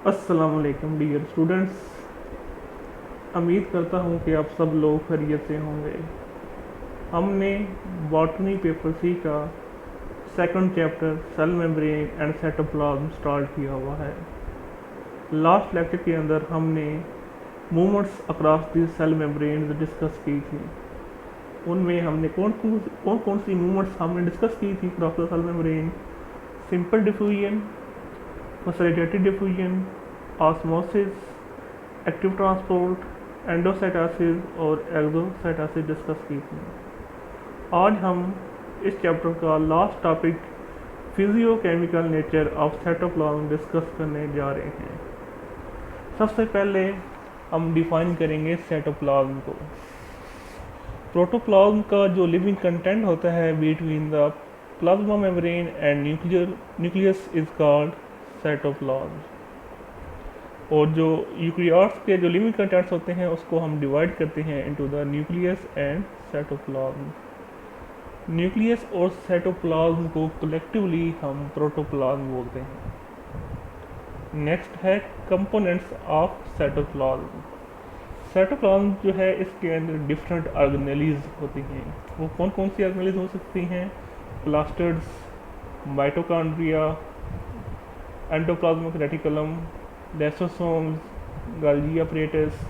अस्सलाम वालेकुम dear students. उम्मीद करता हूँ कि आप सब लोग खैरियत से होंगे। हमने बॉटनी पेपर सी का second chapter cell membrane and cytoplasm start किया हुआ है। लास्ट लेक्चर के अंदर हमने movements across the cell membrane discuss की थी। उनमें हमने कौन सी मूवमेंट्स हमने डिस्कस की थी across the cell membrane? Simple diffusion, facilitated diffusion, osmosis, active transport, endocytosis और एक्सोसाइटोसिस डिस्कस की थी। आज हम इस चैप्टर का last topic physiochemical nature of cytoplasm discuss करने जा रहे हैं। सबसे पहले हम डिफाइन करेंगे साइटोप्लाज्म को। प्रोटोप्लाज्म का जो लिविंग कंटेंट होता है between the plasma membrane and nucleus is called cytoplasm. और जो यूकेरियोट्स के जो लिविंग कंटेंट्स होते हैं उसको हम डिवाइड करते हैं into the nucleus and cytoplasm. Nucleus और साइटोप्लाज्म को कलेक्टिवली हम प्रोटोप्लाज्म बोलते हैं। नेक्स्ट है कंपोनेंट्स ऑफ साइटोप्लाज्म। साइटोप्लाज्म जो है इसके अंदर डिफरेंट ऑर्गेनेलीज होती हैं। वो कौन कौन सी ऑर्गेनेलीज हो सकती हैं? Plastids, mitochondria, endoplasmic reticulum, lysosomes, Golgi apparatus,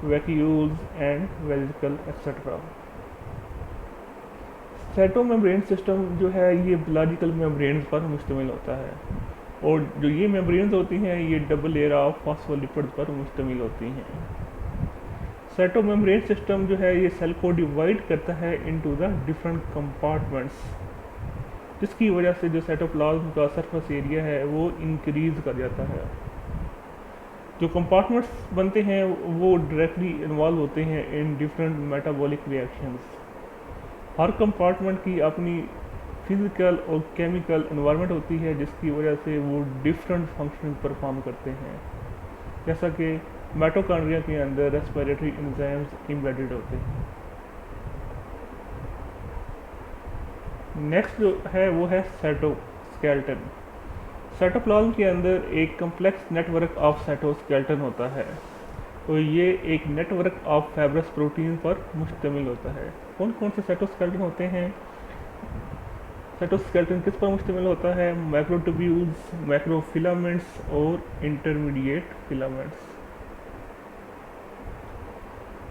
vacuoles and vesicle etc. Cytomembrane system जो है ये बायोलॉजिकल मेम्ब्रेन पर मुश्तमिल होता है और जो ये मेम्ब्रेन्स होती हैं ये डबल लेयर ऑफ फॉस्फोलिपिड पर मुश्तमिल होती हैं। साइटोमेम्ब्रेन सिस्टम जो है ये सेल को डिवाइड करता है इनटू द डिफरेंट कंपार्टमेंट्स, जिसकी वजह से जो साइटोप्लाज्म का सरफेस एरिया है वो इंक्रीज कर जाता है। जो कंपार्टमेंट्स बनते हैं वो डायरेक्टली इन्वॉल्व होते हैं in different metabolic reactions. Her compartment की अपनी फिजिकल और केमिकल एनवायरनमेंट होती है जिसकी वजह से वो डिफरेंट फंक्शन परफॉर्म करते हैं। जैसा कि माइटोकॉन्ड्रिया के अंदर रेस्पिरेटरी एंजाइम्स एम्बेडेड होते हैं। नेक्स्ट जो है वो है साइटोस्केलेटन। साइटोप्लाज्म के अंदर एक कम्प्लेक्स नेटवर्क ऑफ साइटोस्केलेटन होता है और ये एक नेटवर्क ऑफ फाइब्रस प्रोटीन पर मुश्तमिल होता है। कौन कौन से साइटोस्केलेटन होते हैं? साइटोस्केलेटन किस पर मुश्तमिल होता है? मैक्रोट्यूब्यूल्स, मैक्रोफिलामेंट्स और इंटरमीडिएट फिलामेंट्स।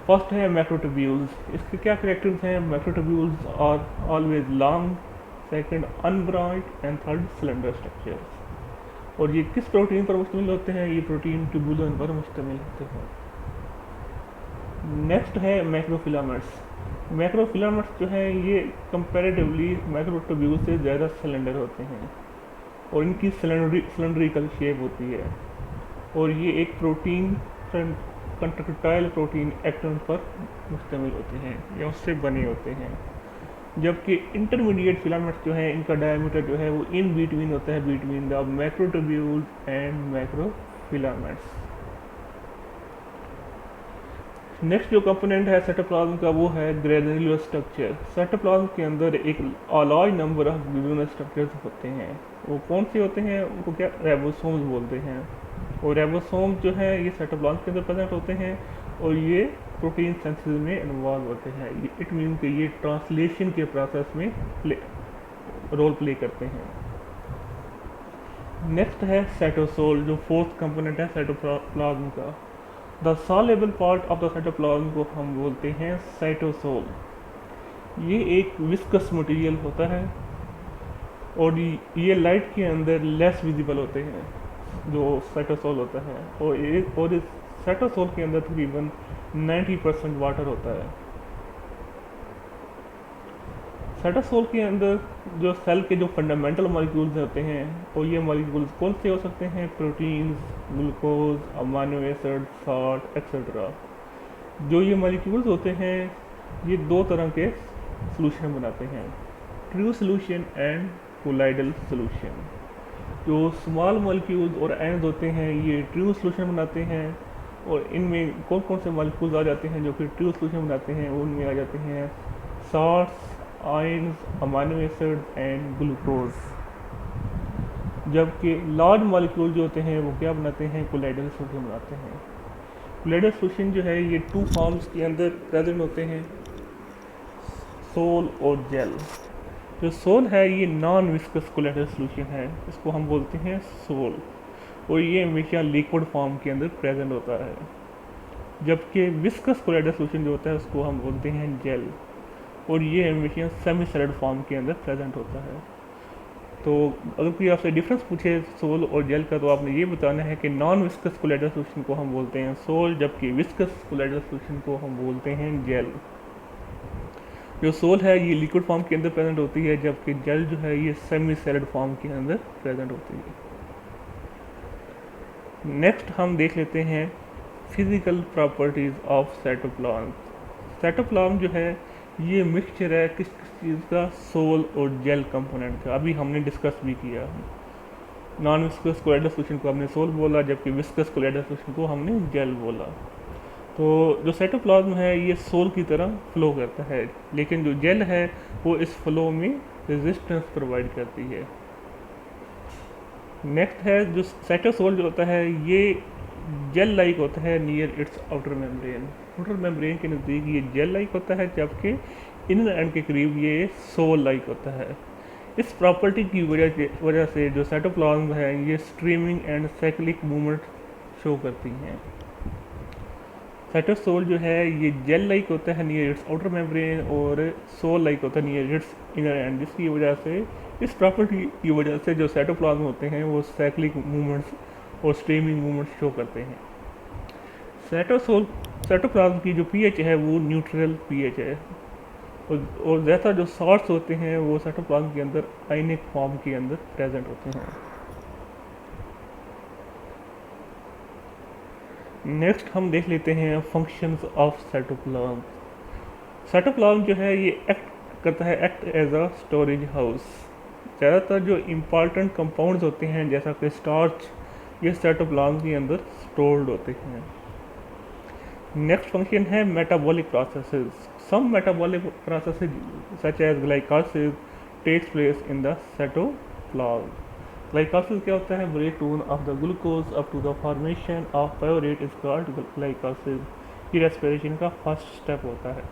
फर्स्ट है मैक्रोट्यूब्यूल्स। इसके क्या कैरेक्टर्स हैं? Microtubules are always long, second unbranched and third cylinder structures. और ये किस प्रोटीन पर मुश्तमिल होते हैं? ये प्रोटीन ट्यूबुलिन पर मुश्तमिल होते हैं। नेक्स्ट है मैक्रोफिलामेंट्स। मैक्रोफिलामेंट्स जो हैं ये कंपैरेटिवली मैक्रोट्यूब्यूल से ज़्यादा सिलेंडर होते हैं और इनकी सिलेंड्रिकल शेप होती है और ये एक प्रोटीन कंट्रक्टाइल प्रोटीन एक्टिन पर मुश्तमिल होते हैं या उससे बने होते हैं। जबकि इंटरमीडिएट फिलामेंट्स जो है इनका डायमीटर जो है वो इन बिटवीन होता है बिटवीन द मैक्रोट्यूब्यूल्स एंड मैक्रोफिलामेंट्स। नेक्स्ट जो कंपोनेंट है साइटोप्लाज्म का वो है ग्रेनुलर स्ट्रक्चर। साइटोप्लाज्म के अंदर एक large number of granular structures होते हैं। वो कौन से होते हैं? उनको क्या राइबोसोम्स बोलते हैं। और राइबोसोम्स जो है ये साइटोप्लाज्म के अंदर प्रेजेंट होते हैं और ये प्रोटीन सिंथेसिस में इन्वॉल्व होते हैं। इट मीन कि ये ट्रांसलेशन के प्रोसेस में रोल प्ले करते हैं। नेक्स्ट है साइटोसोल, जो फोर्थ कंपोनेंट है साइटोप्लाज्म का। The soluble part of the cytoplasm को हम बोलते हैं साइटोसोल। ये एक विस्कस मटेरियल होता है और ये लाइट के अंदर लेस विजिबल होते हैं जो साइटोसोल होता है और इस साइटोसोल के अंदर तकरीबन 90% वाटर होता है। साइटोसोल के अंदर जो सेल के जो फंडामेंटल मॉलिक्यूल्स होते हैं और ये मॉलिक्यूल्स कौन से हो सकते हैं? Proteins, glucose, amino acid, salt etcetera. जो ये मॉलिक्यूल्स होते हैं ये दो तरह के सॉल्यूशन बनाते हैं, true solution and colloidal solution. जो स्मॉल मॉलिक्यूल्स और आयंस होते हैं ये ट्रू सॉल्यूशन बनाते हैं और इनमें कौन कौन से मॉलिक्यूल्स आ जाते हैं जो कि ट्रू सॉल्यूशन बनाते हैं? उनमें आ जाते हैं salts, ions, amino acids and glucose। जबकि लार्ज मॉलिक्यूल जो होते हैं वो क्या बनाते हैं, कोलाइडल सोल्यूशन बनाते हैं। कोलाइडल सोल्यूशन जो है ये टू फॉर्म्स के अंदर प्रेजेंट होते हैं, सोल और जेल। जो सोल है ये नॉन विस्कस कोलाइडल सोल्यूशन है, इसको हम बोलते हैं सोल, और ये हमेशा लिक्विड फॉर्म के अंदर प्रेजेंट होता है। जबकि विस्कस कोलाइडल सोल्यूशन जो होता है उसको हम बोलते हैं जेल, और ये हमेशा सेमी सॉलिड फॉर्म के अंदर प्रेजेंट होता है। तो अगर कोई आपसे डिफरेंस पूछे सोल और जेल का, तो आपने ये बताना है कि नॉन विस्कस कोलाइडल सोल्यूशन को हम बोलते हैं सोल, जबकि विस्कस कोलाइडल सोल्यूशन को हम बोलते हैं जेल। जो सोल है ये लिक्विड फॉर्म के अंदर प्रेजेंट होती है, जबकि जेल जो है ये सेमी सॉलिड फॉर्म के अंदर प्रेजेंट होती है। नेक्स्ट हम देख लेते हैं physical properties of cytoplasm. Cytoplasm जो है ये मिक्सचर है किस किस चीज़ का, सोल और जेल कंपोनेंट का। अभी हमने डिस्कस भी किया, नॉन विस्कस कोलाइडल सोल्यूशन को हमने सोल बोला, जबकि विस्कस कोलाइडल सोल्यूशन को हमने जेल बोला। तो जो साइटोप्लाज्म है ये सोल की तरह फ्लो करता है, लेकिन जो जेल है वो इस फ्लो में रेजिस्टेंस प्रोवाइड करती है। नेक्स्ट है जो साइटोसोल जो होता है ये जेल लाइक होता है near it's outer membrane. Outer membrane के नज़दीक ये जेल लाइक होता है, जबकि इनर एंड के करीब ये सोल लाइक होता है। इस प्रॉपर्टी की वजह से जो साइटोप्लाज्म है ये streaming and cyclic movement show करती हैं। साइटोसोल जो है ये जेल लाइक होता है नियर इट्स आउटर मेम्ब्रेन, और सोल लाइक होता है नियर इट्स इनर एंड, जिसकी वजह से इस प्रॉपर्टी की वजह से जो साइटोप्लाज्म होते हैं वो साइक्लिक मूवमेंट्स और स्ट्रीमिंग मूवमेंट्स शो करते हैं। साइटोप्लाज्म की जो पीएच है वो न्यूट्रल पीएच है, और ज़्यादा जो सॉल्ट्स होते हैं वो साइटोप्लाज्म के अंदर आयनिक फॉर्म के अंदर प्रेजेंट होते हैं। नेक्स्ट हम देख लेते हैं फंक्शंस ऑफ साइटोप्लाज्म। साइटोप्लाज्म जो है ये एक्ट करता है, act as a storage house. ज़्यादातर जो इम्पॉर्टेंट कंपाउंड्स होते हैं जैसा कि स्टार्च, ये साइटोप्लाज्म के अंदर स्टोर्ड होते हैं। नेक्स्ट फंक्शन है metabolic processes. Some metabolic processes such as glycolysis takes place in the cytoplasm. Glycolysis क्या होता है, breakdown of the glucose up to the formation of pyruvate is called glycolysis. ये respiration का first step होता है।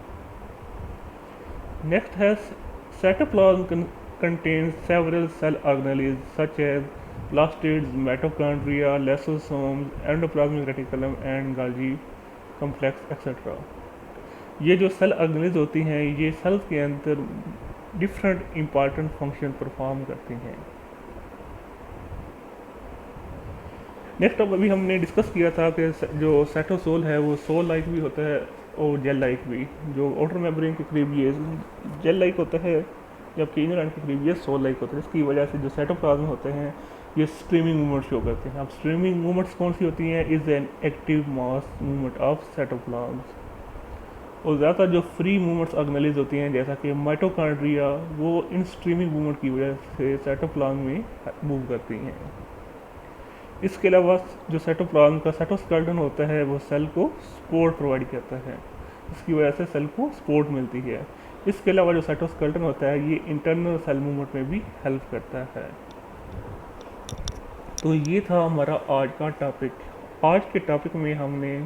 Next है cytoplasm contains several cell organelles such as plastids, mitochondria, lysosomes, endoplasmic reticulum and Golgi complex etc. ये जो cell organelles होती हैं ये सेल्स के अंदर डिफरेंट इंपॉर्टेंट फंक्शन परफॉर्म करती हैं। नेक्स्ट अब अभी हमने डिस्कस किया था कि जो साइटोसोल है वो सोल लाइक भी होता है और जेल लाइक भी। जो आउटर मेम्ब्रेन के करीब ये जेल लाइक होता है, जबकि इनर एंड के करीब ये सोल लाइक होता है, जिसकी वजह से जो साइटोप्लाज्म होते हैं ये स्ट्रीमिंग मूवमेंट शो करते हैं। अब स्ट्रीमिंग मूवमेंट्स कौन सी होती हैं, is an active mass movement of cytoplasm. और ज़्यादातर जो फ्री मूवमेंट्स ऑर्गेनेल्स होती हैं जैसा कि माइटोकॉन्ड्रिया, वो इन स्ट्रीमिंग मूवमेंट की वजह से साइटोप्लाज्म में मूव करती हैं। इसके अलावा जो साइटोप्लाज्म का साइटोस्केलेटन होता है वो सेल को सपोर्ट प्रोवाइड करता है, इसकी वजह से सेल को सपोर्ट मिलती है। इसके अलावा जो साइटोस्केलेटन होता है ये इंटरनल सेल मूवमेंट में भी हेल्प करता है। तो ये था हमारा आज का टॉपिक। आज के टॉपिक में हमने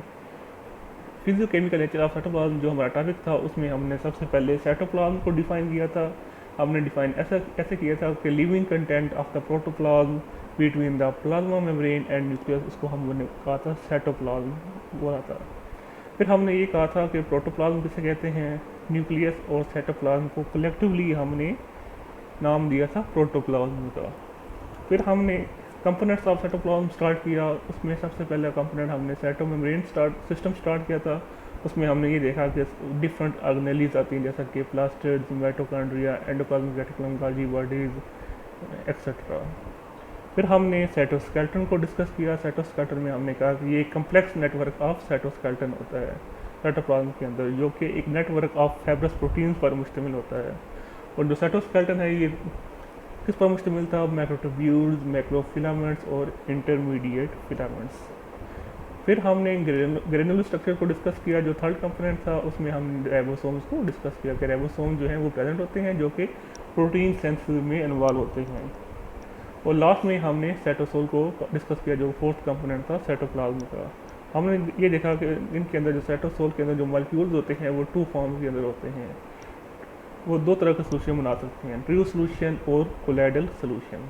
फिजियोकेमिकल नेचर ऑफ साइटोप्लाज्म, जो हमारा टॉपिक था उसमें हमने सबसे पहले साइटोप्लाज्म को डिफाइन किया था। हमने डिफाइन ऐसे किया था कि living content of the protoplasm between the plasma membrane and nucleus, इसको हमने कहा था साइटोप्लाज्म बोला था। फिर हमने ये कहा था कि प्रोटोप्लाज्म किसे कहते हैं, न्यूक्लियस और साइटोप्लाज्म को कलेक्टिवली हमने नाम दिया था प्रोटोप्लाज्म का। फिर हमने कंपोनेंट्स ऑफ साइटोप्लाज्म स्टार्ट किया, उसमें सबसे पहला कंपोनेंट हमने साइटोमेम्ब्रेन सिस्टम स्टार्ट किया था। उसमें हमने ये देखा कि डिफरेंट ऑर्गेनेल्स आती हैं जैसा कि plastids, mitochondria, endoplasmic reticulum, Golgi bodies etcetera. फिर हमने साइटोस्केलेटन को डिस्कस किया। साइटोस्केलेटन में हमने कहा कि ये कम्प्लेक्स नेटवर्क ऑफ साइटोस्केलेटन होता है साइटोप्लाज्म के अंदर, जो कि एक नेटवर्क ऑफ फाइब्रस प्रोटीन्स पर मुश्तमिल होता है। और जो साइटोस्केलेटन है ये किस पर मुश्तमिल था, मैक्रोट्यूब्यूल्स, मैक्रोफिलामेंट्स और इंटरमीडिएट फिलामेंट्स। फिर हमने ग्रेनुलर स्ट्रक्चर को डिस्कस किया, जो थर्ड कंपोनेंट था। उसमें हम राइबोसोम्स को डिस्कस किया कि राइबोसोम जो हैं वो प्रेजेंट होते हैं जो कि प्रोटीन सिंथेसिस में इन्वॉल्व होते हैं। और लास्ट में हमने साइटोसोल को डिस्कस किया, जो फोर्थ कंपोनेंट था साइटोप्लाज्म का। हमने ये देखा कि इनके अंदर जो साइटोसोल के अंदर जो मॉलिक्यूल्स होते हैं वो टू फॉर्म के अंदर होते हैं। वो दो तरह के सोल्यूशन बना सकते हैं, ट्रू सोल्यूशन और कोलाइडल सोल्यूशन।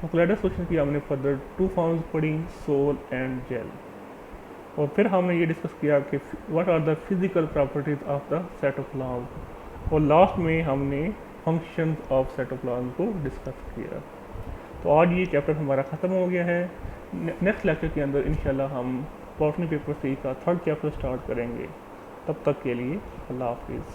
तो कोलाइडल सोल्यूशन की हमने फर्दर टू फॉर्म्स पढ़ी, सोल एंड जेल। और फिर हमने ये डिस्कस किया कि what are the physical properties of the cytoplasm. और लास्ट में हमने फंक्शंस ऑफ साइटोप्लाज्म को डिस्कस किया। तो आज ये चैप्टर हमारा ख़त्म हो गया है। नेक्स्ट लेक्चर के अंदर इंशाल्लाह हम बॉटनी पेपर 3 का थर्ड चैप्टर स्टार्ट करेंगे। तब तक के लिए अल्लाह हाफिज़।